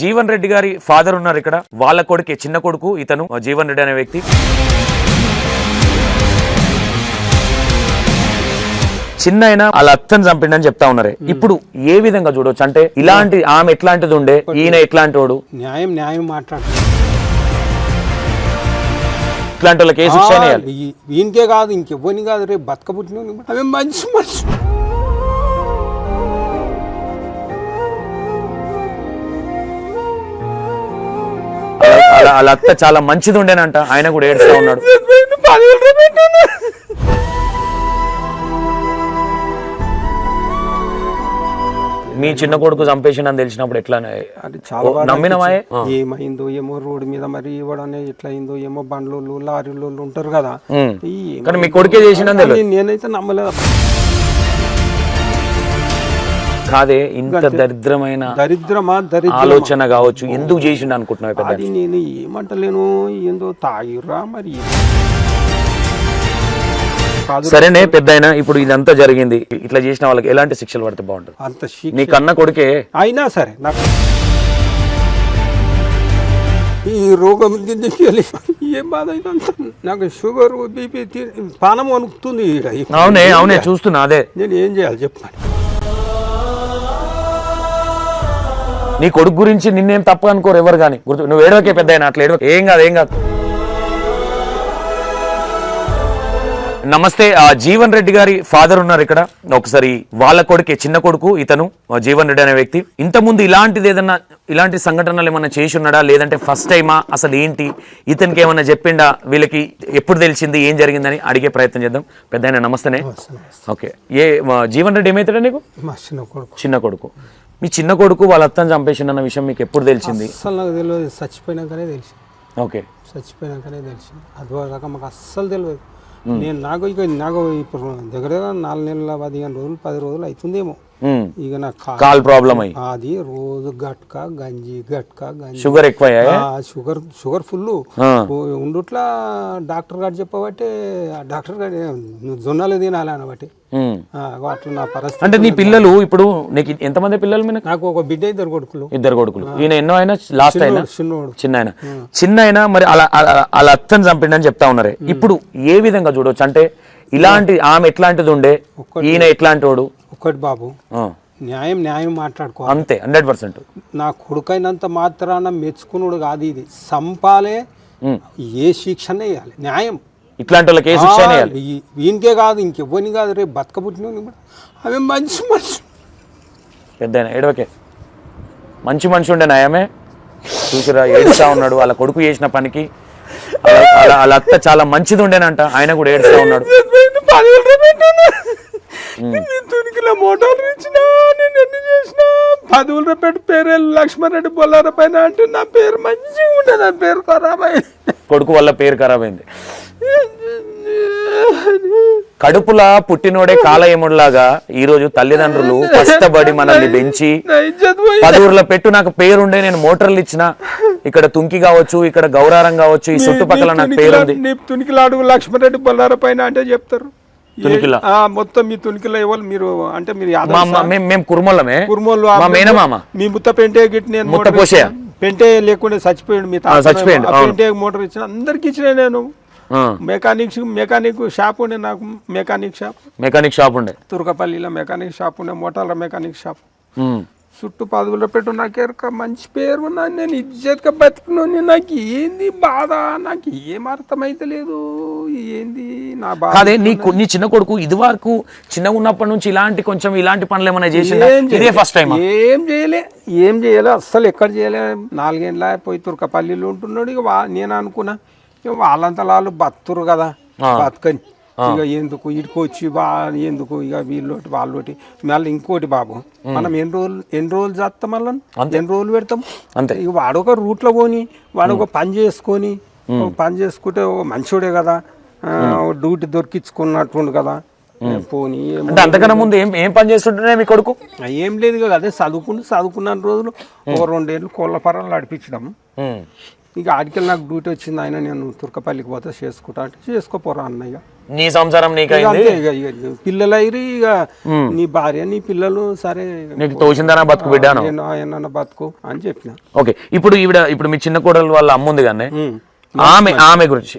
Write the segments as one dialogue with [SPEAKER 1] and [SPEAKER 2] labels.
[SPEAKER 1] జీవన్ రెడ్డి గారి ఫాదర్ ఉన్నారు ఇక్కడ, వాళ్ళ కొడుకే చిన్న కొడుకు ఇతను జీవన్ రెడ్డి అనే వ్యక్తి. చిన్న అయినా వాళ్ళ అత్తని చంపిండని చెప్తా ఉన్నారు. ఇప్పుడు ఏ విధంగా చూడవచ్చు అంటే ఇలాంటి ఆమె ఎట్లాంటిది ఉండే, ఈయన ఎట్లాంటి వాడు,
[SPEAKER 2] న్యాయం న్యాయం మాట్లాడు,
[SPEAKER 1] ఇట్లాంటి వాళ్ళకి ఏ శిక్ష చేయాలి?
[SPEAKER 2] ఈయనకే కాదు ఇంకెవ్వని కాదు, రేపు బతక పుట్టిన అవి మంచి మనిషి.
[SPEAKER 1] వాళ్ళ అత్త చాలా మంచిది ఉండేనంట, ఆయన కూడా ఏడుస్తా ఉన్నాడు. మీ చిన్న కొడుకు చంపేసిందని తెలిసినప్పుడు ఎట్లా నమ్మినమా?
[SPEAKER 2] ఏమైందో ఏమో, రోడ్డు మీద మరి ఇవ్వడనే ఎట్లా అయిందో ఏమో, బండ్లు లారీలు ఉంటారు కదా,
[SPEAKER 1] కానీ మీ కొడుకే చేసిందని
[SPEAKER 2] నేనైతే నమ్మలేదు.
[SPEAKER 1] కాదే ఇంత దరిద్రమైన ఆలోచన కావచ్చు, ఎందుకు చేసిండు అనుకుంటున్నావు?
[SPEAKER 2] అది నేను ఏమంటలేను, ఏందో తాగిర్రా మరి.
[SPEAKER 1] సరేనే పెద్దయినా, ఇప్పుడు ఇదంతా జరిగింది, ఇట్లా చేసిన వాళ్ళకి ఎలాంటి శిక్షలు పడితే బాగుంటుంది?
[SPEAKER 2] అంత
[SPEAKER 1] నీ కన్న కొడుకే
[SPEAKER 2] అయినా సరే నాకు ఈ రోగం ఏం బాధ అయితే నాకు షుగర్ బీపీ పానం వణుకుతుంది.
[SPEAKER 1] అవునే అవునే చూస్తున్నా, అదే
[SPEAKER 2] నేను ఏం చేయాలి చెప్పండి.
[SPEAKER 1] నీ కొడుకు గురించి నిన్నేం తప్పు అనుకోరు ఎవరు కానీ, గుర్తు నువ్వు ఏడవకే పెద్దయినా, అట్లా ఏడవ, ఏం కాదు ఏం కాదు. నమస్తే, జీవన్ రెడ్డి గారి ఫాదర్ ఉన్నారు ఇక్కడ, ఒకసారి వాళ్ళ కొడుకే చిన్న కొడుకు ఇతను జీవన్ రెడ్డి అనే వ్యక్తి. ఇంతకుముందు ఇలాంటిది ఏదన్నా ఇలాంటి సంఘటనలు ఏమన్నా చేసి ఉన్నాడా, లేదంటే ఫస్ట్ టైమా, అసలు ఏంటి, ఇతనికి ఏమన్నా చెప్పిండా, వీళ్ళకి ఎప్పుడు తెలిసింది, ఏం జరిగిందని అడిగే ప్రయత్నం చేద్దాం. పెద్దయినా నమస్తేనే. ఓకే, ఏ జీవన్ రెడ్డి ఏమైతాడా నీకు? చిన్న కొడుకు. మీ చిన్న కొడుకు వాళ్ళ అత్తని చంపేసిండన్న విషయం మీకు ఎప్పుడు తెలిసింది?
[SPEAKER 2] అస్సలు నాకు తెలియదు, చచ్చిపోయినాకనే తెలిసింది.
[SPEAKER 1] ఓకే,
[SPEAKER 2] చచ్చిపోయినాకనే తెలిసింది. అది మాకు అస్సలు తెలియదు. నేను నాకు ఇప్పుడు దగ్గర 4 నెలల 15 రోజులు 10 రోజులు అవుతుందేమో. ఇక నాకు
[SPEAKER 1] కాల్ ప్రాబ్లం
[SPEAKER 2] అది రోజు గట్కా గంజి
[SPEAKER 1] షుగర్ ఎక్కువ,
[SPEAKER 2] షుగర్ ఫుల్ ఉండుట్లా. డాక్టర్ గారు చెప్పబట్టి డాక్టర్ గారు నువ్వు జొన్నలు తినాలి అనబట్టి అట్లా నా పరిస్థితి.
[SPEAKER 1] అంటే నీ పిల్లలు ఇప్పుడు నీకు ఎంతమంది పిల్లలు?
[SPEAKER 2] నాకు ఒక బిడ్డ, ఇద్దరు కొడుకులు.
[SPEAKER 1] ఈయన ఎన్నో అయినా లాస్ట్ అయినా చిన్న అయినా మరి అలా అత్తని చంపిండని చెప్తా ఉన్నారు. ఇప్పుడు ఏ విధంగా చూడవచ్చు అంటే ఇలాంటి ఆమె ఎట్లాంటిది ఉండే, ఈయన ఎట్లాంటి వాడు?
[SPEAKER 2] ఒకటి బాబు, న్యాయం న్యాయం మాట్లాడుకో
[SPEAKER 1] అంతే, 100%.
[SPEAKER 2] నా కొడుకైనంత మాత్రాన మెచ్చుకున్నాడు కాదు, ఇది సంపాలే, ఏ శిక్షణ వేయాలి, న్యాయం.
[SPEAKER 1] ఇట్లాంటి వాళ్ళకి ఏ శిక్ష వేయాలి?
[SPEAKER 2] ఈయనకే కాదు ఇంకెవ్వని కాదు, రేపు బతక పుట్టిన అవి మంచి మనిషి.
[SPEAKER 1] పెద్దయినా ఏడవకే, మంచి మనిషి ఉండే న్యాయమే. చూసిరా ఏడుస్తా ఉన్నాడు, వాళ్ళ కొడుకు చేసిన పనికి. వాళ్ళ అత్త చాలా మంచిది ఉండేనంట, ఆయన కూడా ఏడుస్తా ఉన్నాడు.
[SPEAKER 2] మోటార్లు ఇచ్చిన నేను ఎన్ని చేసినా 10 రూపాయలు పేరు లక్ష్మణరెడ్డి బొల్లార పైన అంటే నా పేరు మంచిగా ఉండే, నా పేరు ఖరాబ్ అయింది.
[SPEAKER 1] కొడుకు వల్ల పేరు ఖరాబ్ అయింది. కడుపులా పుట్టినోడే కాలయముడిలాగా ఈ రోజు తల్లిదండ్రులు కష్టపడి మనల్ని పెంచి 10 ఊర్ల పెట్టు నాకు పేరుండే, నేను మోటార్లు ఇచ్చిన, ఇక్కడ తుంకి కావచ్చు, ఇక్కడ గౌరారం కావచ్చు, ఈ చుట్టుపక్కల నాకు పేరుంది.
[SPEAKER 2] తునికిలాడు లక్ష్మణరెడ్డి బొల్లార పైన అంటే చెప్తారు మొత్తం. మీ తునికిలో ఎవరు మీరు అంటే మీరు
[SPEAKER 1] మేము కుర్మోళ్ళమే,
[SPEAKER 2] మీ ముత్త పెంటే గిట్టి నేను పెంటే లేకుండా చచ్చిపోయాడు, మీ పెంటే మోటార్ ఇచ్చిన అందరికి ఇచ్చిన. నేను మెకానిక్ షాప్ ఉండే, నాకు మెకానిక్ షాప్ ఉండే తుర్కపల్లిలో మెకానిక్ షాప్ ఉండే, మోటార్ల మెకానిక్ షాప్. చుట్టూ 10 రూపాయలు నాకు మంచి పేరు ఉన్నా, నేను ఇజ్జత్గా బతికినోని. నాకు ఏంది బాధ, నాకు ఏం అర్థమైతే లేదు, ఏంది నా బాధ.
[SPEAKER 1] అదే నీ చిన్న కొడుకు ఇది వరకు చిన్నగా ఉన్నప్పటి నుంచి ఇలాంటి పనులు ఏమైనా చేసి ఫస్ట్ టైం?
[SPEAKER 2] ఏం చేయలే అస్సలు, ఎక్కడ చేయలే. 4 ఏళ్ళ పోయి తుర్కపల్లిలో ఉంటున్నాడు. ఇక నేను అనుకున్నా ఇక వాళ్ళంతా వాళ్ళు బతురు కదా, బతుకని ఇక ఎందుకు ఇటుకొచ్చి ఎందుకు ఇక వీళ్ళోటి వాళ్ళోటి. మళ్ళీ ఇంకోటి బాబు, మనం ఎన్ని రోజులు చేస్తాం, మళ్ళీ ఎన్ని రోజులు పెడతాం అంతే. ఇక వాడు ఒక రూట్లో పోని, వాడు ఒక పని చేసుకుంటే మంచోడే కదా, డ్యూటీ దొరికించుకున్నట్టుండు కదా పోనీ.
[SPEAKER 1] అంటే అంతకన్నా ముందు ఏం పని చేస్తుంటే మీ కొడుకు?
[SPEAKER 2] ఏం లేదు కదా, అదే చదువుకున్న రోజులు ఒక 2 ఏళ్ళు కోళ్ళ పరాలు నడిపించడం. ఇక ఆడికెళ్ళి నాకు డ్యూటీ వచ్చింది, ఆయన నేను తుర్కపల్లికి పోతే చేసుకుంటా అంటే చేసుకోపోరా అన్నయ్య.
[SPEAKER 1] నీ సంసారం నీకైంది,
[SPEAKER 2] పిల్లలు అయిరి ఇక నీ భార్య నీ పిల్లలు సరే
[SPEAKER 1] నీకు తోచిందనా బతుకు బిడ్డాను
[SPEAKER 2] ఏమన్నా బతుకు అని చెప్పిన.
[SPEAKER 1] ఓకే, ఇప్పుడు మీ చిన్న కోడలు వాళ్ళ అమ్మ ఉంది కానీ ఆమె గురించి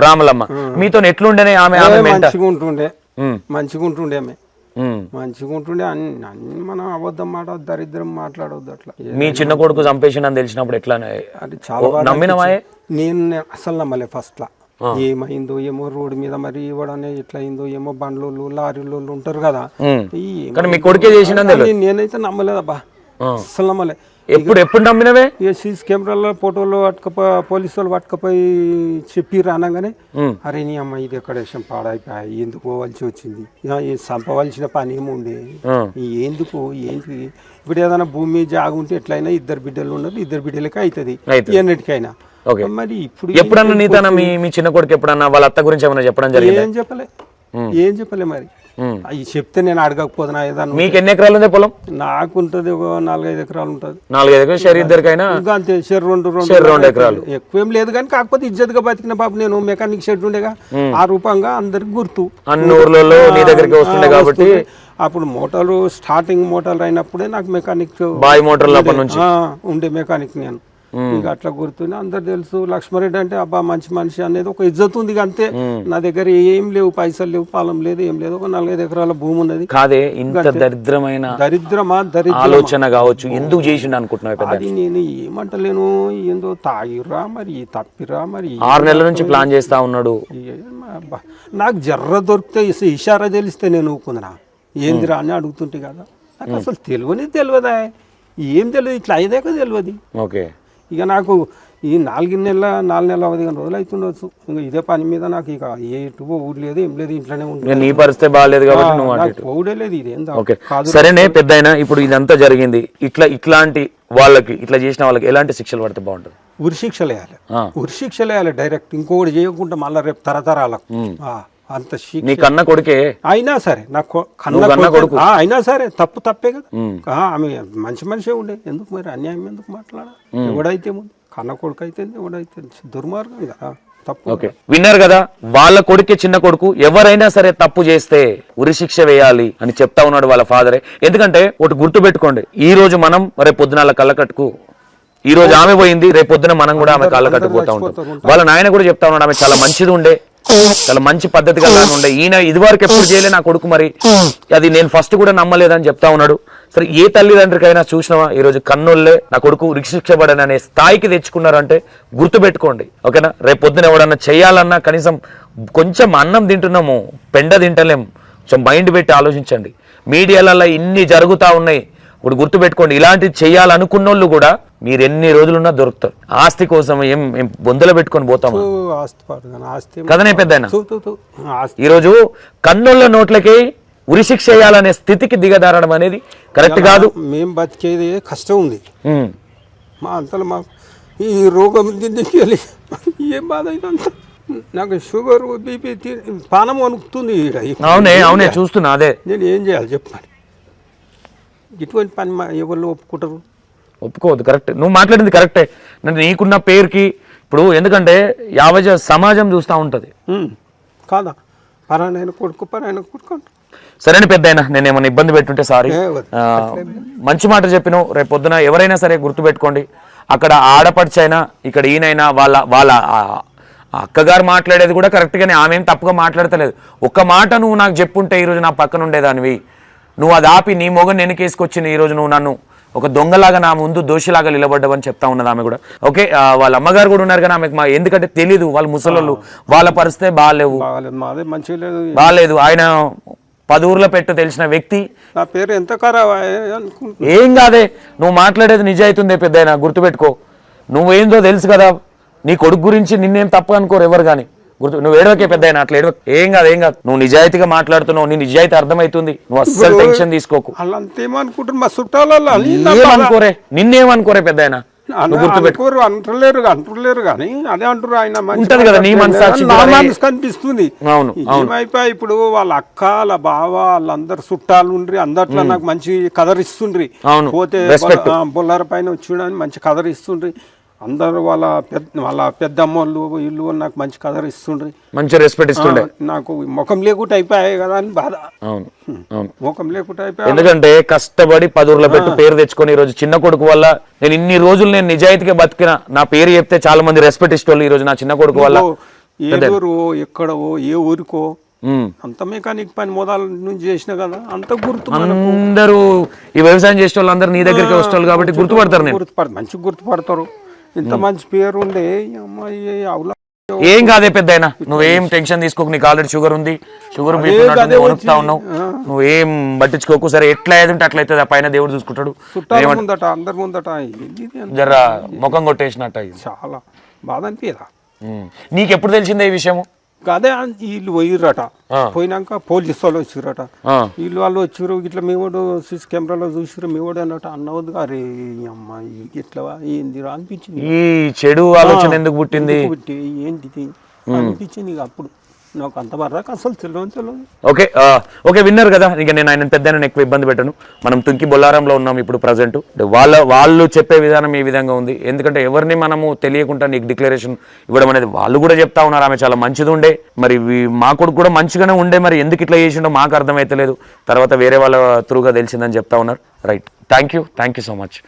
[SPEAKER 1] రామలమ్మ మీతో ఎట్లుండేనే? ఆమె
[SPEAKER 2] మంచిగా ఉంటుండే ఆమె మంచిగా ఉంటుండే. అన్ని మనం అబద్ధం మాట్లాడదు, దరిద్రం మాట్లాడవద్దు. అట్లా
[SPEAKER 1] మీ చిన్న కొడుకు చంపేసిండు అని తెలిసినప్పుడు ఎట్లా
[SPEAKER 2] అది చాలా
[SPEAKER 1] నమ్మినవా?
[SPEAKER 2] నేను అసలు నమ్మలే ఫస్ట్ లా. ఏమైందో ఏమో రోడ్డు మీద మరి ఇవ్వడనే ఇట్లా అయిందో ఏమో, బండ్లు లారీలు ఉంటారు కదా,
[SPEAKER 1] మీ కొడుకే చేసిన
[SPEAKER 2] నేనైతే నమ్మలేదబ్బా, అసలు నమ్మలే.
[SPEAKER 1] ఎప్పుడు నమ్మినవే?
[SPEAKER 2] సీసీ కెమెరాలో ఫోటోలు పోలీసు వాళ్ళు పట్టుకపోయి చెప్పిర్రు అనగానే అరే నీ అమ్మ ఇది ఎక్కడ విషయం పాడైపోయాయి, ఎందుకు పోవాల్సి వచ్చింది, చంపవలసిన పని ఏముండే, ఎందుకు ఏంటి, ఇప్పుడు ఏదైనా భూమి జాగు ఉంటే ఎట్లయినా ఇద్దరు బిడ్డలు ఉన్నారు, ఇద్దరు బిడ్డలకి అవుతుంది ఎన్నిటికైనా. మరి ఇప్పుడు
[SPEAKER 1] ఎప్పుడన్నా నీతోనా మీ చిన్న కొడుకు ఎప్పుడన్నా వాళ్ళ అత్త గురించి ఏమైనా చెప్పడం జరిగింది?
[SPEAKER 2] ఏం చెప్పలే మరి. అవి చెప్తే నేను అడగకపోతున్నా ఏదన్నా.
[SPEAKER 1] మీకు ఎన్ని ఎకరాలు ఉంది పొలం?
[SPEAKER 2] నాకు ఉంటది ఒక 4-5 ఎకరాలు ఉంటది.
[SPEAKER 1] 4-5 ఎకరాలు షేర్ ఇద్దరికైనా
[SPEAKER 2] అంతే, షేర్ 2 ఎకరాలు ఎక్కువేం లేదు కానీ కాకపోతే ఇజ్జత్ గా బతికిన బాబు. నేను మెకానిక్ షెడ్ ఉండేగా, ఆ రూపంగా అందరికి గుర్తు,
[SPEAKER 1] అన్ని ఊర్లలో నీ దగ్గరికి వస్తుండే కాబట్టి.
[SPEAKER 2] అప్పుడు మోటార్లు స్టార్టింగ్ మోటార్లు అయినప్పుడే నాకు మెకానిక్
[SPEAKER 1] బాయ్ మోటార్లు
[SPEAKER 2] ఉండే మెకానిక్ నేను. ఇక అట్లా గుర్తుంది, అందరు తెలుసు. లక్ష్మారెడ్డి అంటే అబ్బా మంచి మనిషి అనేది ఒక ఇజ్జత్ ఉంది అంతే. నా దగ్గర ఏం లేవు, పైసలు లేవు, పొలం లేదు, ఏం లేదు, ఒక 4-5 ఎకరాల భూమి ఉన్నది.
[SPEAKER 1] కాదే ఇంత దరిద్రమైన ఆలోచన కావచ్చు, ఎందుకు చేసిండు అనుకుంటున్నావు?
[SPEAKER 2] అది నేను ఏమంటలేను, ఏందో తాగిరా మరి తప్పిరా మరి.
[SPEAKER 1] 6 నెలల నుంచి ప్లాన్ చేస్తా ఉన్నాడు.
[SPEAKER 2] నాకు జర్ర దొరికితే ఇషారా తెలిస్తే నేను ఊకుందిరా, ఏందిరా అని అడుగుతుంటే కదా. నాకు అసలు తెలియదా, ఏం తెలియదు, ఇట్లా అయ్యేదాకా తెలియదు.
[SPEAKER 1] ఓకే,
[SPEAKER 2] ఇక నాకు ఈ 4 నెలల 15 రోజులు అవుతుండొచ్చు. ఇంకా ఇదే పని మీద నాకు ఇక ఎటు ఊరు లేదు, ఏం లేదు, ఇంట్లోనే ఉంటుంది.
[SPEAKER 1] నీ పరిస్థితి బాగాలేదు కాబట్టి నువ్వు
[SPEAKER 2] ఊడే లేదు. ఇదేం
[SPEAKER 1] సరేనే పెద్దయినా, ఇప్పుడు ఇదంతా జరిగింది, ఇట్లాంటి వాళ్ళకి ఇట్లా చేసిన వాళ్ళకి ఎలాంటి శిక్షలు పడితే బాగుంటుంది?
[SPEAKER 2] ఉరిశిక్షలు వేయాలి డైరెక్ట్, ఇంకొకటి చేయకుండా మళ్ళీ రేపు తరతరాలకు. అంత
[SPEAKER 1] నీ కన్న కొడుకే
[SPEAKER 2] అయినా సరే, నాకు కన్న కొడుకు అయినా సరే తప్పే కదా. ఆమె మంచి మనిషే ఉండే, ఎందుకు మరి అన్యాయం ఎందుకు మాట్లాడా? ఎవడైతే ముందు కన్న కొడుకు అయితే ఎవడైతే దుర్మార్గం కదా, తప్పు.
[SPEAKER 1] విన్నారు కదా, వాళ్ళ కొడుకే చిన్న కొడుకు, ఎవరైనా సరే తప్పు చేస్తే ఉరిశిక్ష వేయాలి అని చెప్తా ఉన్నాడు వాళ్ళ ఫాదరే. ఎందుకంటే ఒకటి గుర్తు పెట్టుకోండి, ఈ రోజు మనం రేపు పొద్దున కళ్ళకట్టుకు, ఈ రోజు ఆమె పోయింది, రేపు పొద్దున మనం కూడా ఆమె కళ్ళకట్టుకుపోతా ఉంటాం. వాళ్ళ నాయన కూడా చెప్తా ఉన్నాడు ఆమె చాలా మంచిది ఉండే, చాలా మంచి పద్ధతిగా ఉండే, ఈయన ఇదివరకు ఎప్పుడు చేయలే నా కొడుకు, మరి అది నేను ఫస్ట్ కూడా నమ్మలేదని చెప్తా ఉన్నాడు. సరే, ఏ తల్లిదండ్రికైనా చూసినావా ఈ రోజు కన్నుల్లే నా కొడుకు శిక్షపడని అనే స్థాయికి తెచ్చుకున్నారంటే గుర్తు పెట్టుకోండి, ఓకేనా? రేపు పొద్దున ఎవడన్నా చేయాలన్నా కనీసం కొంచెం అన్నం తింటున్నాము, పెండ తింటలేము, కొంచెం మైండ్ పెట్టి ఆలోచించండి. మీడియాలలో ఇన్ని జరుగుతూ ఉన్నాయి, ఇప్పుడు గుర్తు పెట్టుకోండి, ఇలాంటివి చేయాలనుకున్న వాళ్ళు కూడా మీరు ఎన్ని రోజులున్నా దొరుకుతారు. ఆస్తి కోసం ఏం బొందలు పెట్టుకొని పోతాము కదనే పెద్ద. ఈరోజు కన్నుల నోట్లకి ఉరిశిక్ష చేయాలనే స్థితికి దిగదారడం అనేది కరెక్ట్ కాదు.
[SPEAKER 2] మేము బతికేది కష్టం ఉంది, మా అంతలో మాకు ఈ రోగం ఏం బాధ అయిందంత. నాకు షుగర్ బీపీ పానం వణుకుతుంది.
[SPEAKER 1] అవునే చూస్తున్నా, అదే
[SPEAKER 2] నేను ఏం చేయాలి చెప్పండి. ఇటువంటి పని ఎవరు ఒప్పుకుంటారు?
[SPEAKER 1] ఒప్పుకోవద్దు. కరెక్ట్, నువ్వు మాట్లాడింది కరెక్టే. నీకున్న పేరుకి ఇప్పుడు, ఎందుకంటే సమాజం చూస్తూ ఉంటుంది
[SPEAKER 2] కాదా, పరాయన కొడుకు
[SPEAKER 1] సరేని పెద్ద అయినా నేను ఏమైనా ఇబ్బంది పెట్టుంటే సారీ. మంచి మాట చెప్పినావు. రేపు పొద్దున ఎవరైనా సరే గుర్తుపెట్టుకోండి, అక్కడ ఆడపడిచైనా ఇక్కడ ఈయనైనా వాళ్ళ అక్కగారు మాట్లాడేది కూడా కరెక్ట్గానే, ఆమె ఏం తప్పుగా మాట్లాడతలేదు. ఒక్క మాట నువ్వు నాకు చెప్పుంటే ఈరోజు నా పక్కన ఉండేదానివి, నువ్వు అది ఆపి నీ మొగను వెనకేసుకొచ్చింది, ఈరోజు నువ్వు నన్ను ఒక దొంగలాగా నా ముందు దోషిలాగా నిలబడ్డవని చెప్తా ఉన్నది ఆమె కూడా. ఓకే, వాళ్ళ అమ్మగారు కూడా ఉన్నారు కానీ ఆమెకు ఎందుకంటే తెలీదు, వాళ్ళు ముసలోళ్ళు, వాళ్ళ పరిస్థితి బాగాలేదు. ఆయన 10 ఊర్ల పెట్టు తెలిసిన వ్యక్తి,
[SPEAKER 2] నా పేరు ఎంత ఖరాబ్
[SPEAKER 1] ఏం కాదే, నువ్వు మాట్లాడేది నిజాయితుందే పెద్ద, గుర్తుపెట్టుకో. నువ్వేందో తెలుసు కదా, నీ కొడుకు గురించి నిన్నేం తప్పు అనుకోరు ఎవరు కానీ. నువ్వు ఏడవకే పెద్ద, అట్లా ఏడవ, ఏం కాదు. నువ్వు నిజాయితీగా మాట్లాడుతున్నావు, నీ నిజాయితీ అర్థమవుతుంది, నువ్వు అస్సలు టెన్షన్ తీసుకోకు. ఏమనుకోరే, నిన్నేమనుకోరే పెద్ద,
[SPEAKER 2] అంటలేరు కానీ అదే అంటారు. ఆయన
[SPEAKER 1] ఉంటది కదా నీ మనసు
[SPEAKER 2] కనిపిస్తుంది. ఏమైపోయి ఇప్పుడు వాళ్ళ అక్క, వాళ్ళ బావ, వాళ్ళందరు చుట్టాలు ఉండ్రి, అందట్లో నాకు మంచి కదరిస్తుండ్రి. పోతే బొల్లార పైన వచ్చి మంచి కదరిస్తుండ్రి. అందరూ వాళ్ళ పెద్దమ్మోళ్ళు వీళ్ళు నాకు మంచి కథలు ఇస్తుండ్రి,
[SPEAKER 1] మంచి రెస్పెక్ట్ ఇస్తుండే.
[SPEAKER 2] నాకు ముఖం లేకుండా అయిపోయాయి కదా అని బాధ.
[SPEAKER 1] అవును అవును.
[SPEAKER 2] ముఖం లేకుండా అయిపోయా.
[SPEAKER 1] ఎందుకంటే కష్టపడి 10 ఊర్ల పెట్టు పేరు తెచ్చుకొని ఈ రోజు చిన్న కొడుకు వల్ల నేను ఇన్ని రోజులు నేను నిజాయితీగా బతికిన, నా పేరు చెప్తే చాలా మంది రెస్పెక్ట్ ఇష్టోళ్ళు ఈ రోజు నా చిన్న కొడుకు వల్ల.
[SPEAKER 2] ఏ ఊరు ఎక్కడవో ఏ ఊరికో అంత మెకానిక్ పని మొదల నుంచి చేసిన కదా, అంత గుర్తు.
[SPEAKER 1] అందరూ ఈ వ్యవసాయం చేసే వాళ్ళు అందరూ నీ దగ్గరికి వస్తారు కాబట్టి గుర్తుపడతారు. నేను
[SPEAKER 2] మంచి గుర్తుపడతారు. ఇంత మంచి పేరు ఉండే అమ్మాయి అవులా.
[SPEAKER 1] ఏం కాదే పెద్ద, నువ్వేం టెన్షన్ తీసుకోకు. నీకు ఆల్రెడీ షుగర్ ఉంది, షుగర్ వణుకుతా ఉన్నావు, నువ్వేం పట్టించుకోకు. సరే ఎట్లా ఏదంటే అట్లా అవుతుంది, ఆ పైన దేవుడు చూసుకుంటాడు.
[SPEAKER 2] ముందట అందరి ముందట
[SPEAKER 1] జర ముఖం కొట్టేసినట్టు
[SPEAKER 2] చాలా బాధ అనిపించదా?
[SPEAKER 1] నీకు ఎప్పుడు తెలిసిందే ఈ విషయము?
[SPEAKER 2] అదే వీళ్ళు పోయిర్రట, పోయినాక పోలీసు వాళ్ళు వచ్చిర్రట. వీళ్ళు వాళ్ళు వచ్చిర్రు, ఇట్లా మేవాడు సీసీ కెమెరాలో చూసిర్రు, మేవాడు అన్నట్టు అన్నవద్దు. అరే అమ్మాయి ఇట్లా ఏంది అనిపించింది.
[SPEAKER 1] ఈ చెడు ఆలోచన ఎందుకు పుట్టింది
[SPEAKER 2] ఏంటిది అనిపించింది. ఇక అప్పుడు నాకు అంతవరకు అసలు తెలియదు.
[SPEAKER 1] ఓకే ఓకే, విన్నారు కదా. ఇక నేను ఆయన పెద్ద ఎక్కువ ఇబ్బంది పెట్టను. మనం తుంకి బొల్లారంలో ఉన్నాం ఇప్పుడు ప్రజెంట్. వాళ్ళు చెప్పే విధానం ఈ విధంగా ఉంది. ఎందుకంటే ఎవరిని మనము తెలియకుండా నీకు డిక్లరేషన్ ఇవ్వడం అనేది వాళ్ళు కూడా చెప్తా ఉన్నారు. ఆమె చాలా మంచిది ఉండే, మరి మా కొడుకు కూడా మంచిగానే ఉండే, మరి ఎందుకు ఇట్లా చేసిండో మాకు అర్థమైతలేదు. తర్వాత వేరే వాళ్ళ త్రూగా తెలిసిందని చెప్తా ఉన్నారు. Right, thank you so much.